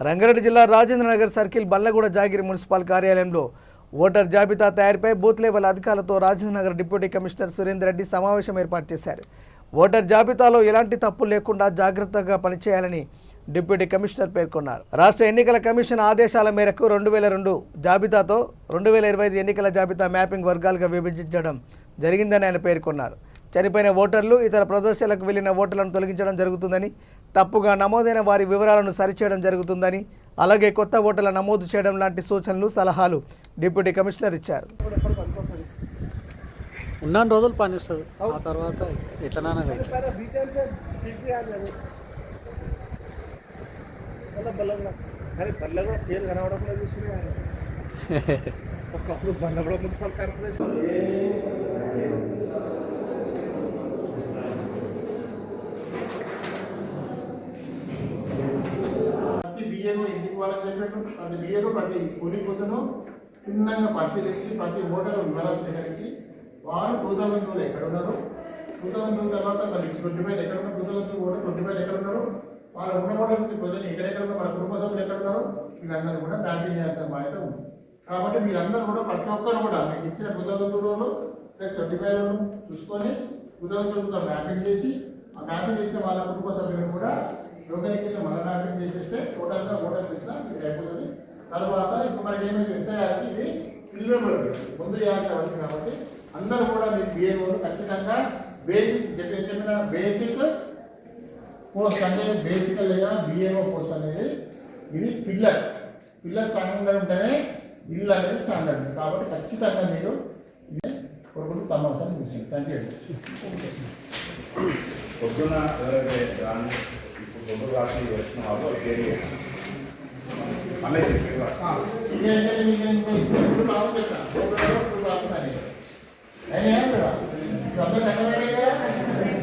రంగారెడ్డి జిల్లా Rajendranagar circle Ballaguda జాగిరి municipal కార్యాలయంలో voter జాబితా తయారీపై బూత్ లెవెల్ అధికారులతో రాజేంద్రనగర్ డిప్యూటీ కమిషనర్ సురేందర్ రెడ్డి సమావేశం ఏర్పాటు చేశారు. ఓటర్ జాబితాలో ఎలాంటి తప్పులు లేకుండా జాగ్రత్తగా పనిచేయాలని డిప్యూటీ కమిషనర్ పేర్కొన్నారు. రాష్ట్ర ఎన్నికల కమిషన్ ఆదేశాల మేరకు 2002 జాబితాతో 2025 ఎన్నికల జాబితా మ్యాపింగ్ వర్గాలుగా విభజించడం జరిగిందని ఆయన పేర్కొన్నారు. చనిపోయిన ఓటర్లు ఇతర ప్రదర్శనలకు వెళ్లిన ఓటర్లను తొలగించడం జరుగుతుందని, తప్పుగా నమోదైన వారి వివరాలను సరిచేయడం జరుగుతుందని, అలాగే కొత్త ఓటర్ల నమోదు చేయడం లాంటి సూచనలు సలహాలు డిప్యూటీ కమిషనర్ ఇచ్చారు. ఉన్న రోజులు పనిస్తుంది, ఆ తర్వాత ఎట్లనా బియ్యం ఇంటికి వాళ్ళని చెప్పినట్టు ప్రతి బియ్యం ప్రతి కూలి కూతును క్షుణ్ణంగా పరిశీలించి ప్రతి ఓటరు వివరాలు సేకరించి వారు 2002 ఎక్కడ ఉన్నారు, 2002 తర్వాత మరి 25 ఎక్కడ ఉన్నారు, 2002 ఓటర్ 25 ఎక్కడ ఉన్నారు, వాళ్ళ ఉన్న ఓటర్కి ప్రజలు ఎక్కడెక్కడ ఉన్నారు, వాళ్ళ కుటుంబ సభ్యులు ఎక్కడ ఉన్నారు, వీళ్ళందరూ కూడా మ్యాపింగ్ చేయాల్సిన బాధ్యత ఉంది. కాబట్టి మీరందరూ కూడా ప్రతి ఒక్కరు కూడా మీకు ఇచ్చిన 2002 ప్లస్ 25 చూసుకొని 2002 మ్యాపింగ్ చేసి ఆ మ్యాపింగ్ చేసిన వాళ్ళ కుటుంబ సభ్యులను కూడా యోగనికింద మన మ్యాపింగ్ చేసేస్తే టోటల్గా ఓటర్ చేసినా మీకు అయిపోతుంది. తర్వాత ఇప్పుడు మనకి ఏమైంది ఎస్ఐఆర్కి ఇది ప్రిలిమినరీ ముందు చేయాల్సిన వాళ్ళకి కాబట్టి అందరూ కూడా మీకు బిఏఓలు ఖచ్చితంగా చెప్పిన బేసిక్ పోస్ట్ అంటే బేసికల్ లేదా బిఏఓ పోస్ట్ అనేది ఇది పిల్లర్ స్ట్రాంగ్గా ఉంటేనే ఇల్లు అనేది స్టాండర్డ్. కాబట్టి ఖచ్చితంగా మీరు కొడుకులు సమాధానం చూసారు. Thank you. పొద్దున ఇప్పుడు పొద్దు రాసి వచ్చిన వాళ్ళు మళ్ళీ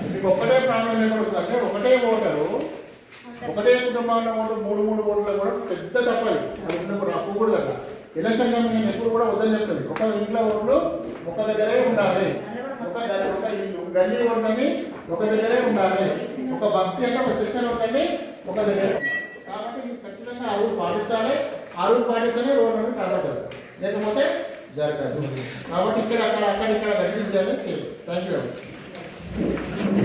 మీకు ఒక్కటే ప్రాణం లేకుండా అంటే ఒకటే ఓటరు ఒకటే కుటుంబాల్లో ఓటర్ 3 ఓటర్లు కూడా పెద్ద తప్పాలి. అది రాకూడదు కదా. ఎలక్షన్ కమిషన్ ఎప్పుడు కూడా వద్దని చెప్తుంది. ఒక ఇంట్లో ఓట్లు ఒక దగ్గరే ఉండాలి, ఒక గల్లీ ఓట్లని ఒక దగ్గరే ఉండాలి, ఒక బస్తీ అంటే ఒక సెక్షన్ ఓట్లని ఒక దగ్గర. కాబట్టి మీరు ఖచ్చితంగా ఆ రూల్ పాటించాలి. ఆ రూల్ పాటిస్తేనే రోడ్డు నుండి కడగదు, లేకపోతే జరగదు. కాబట్టి ఇక్కడ అక్కడ కనిపించాలి. Thank you.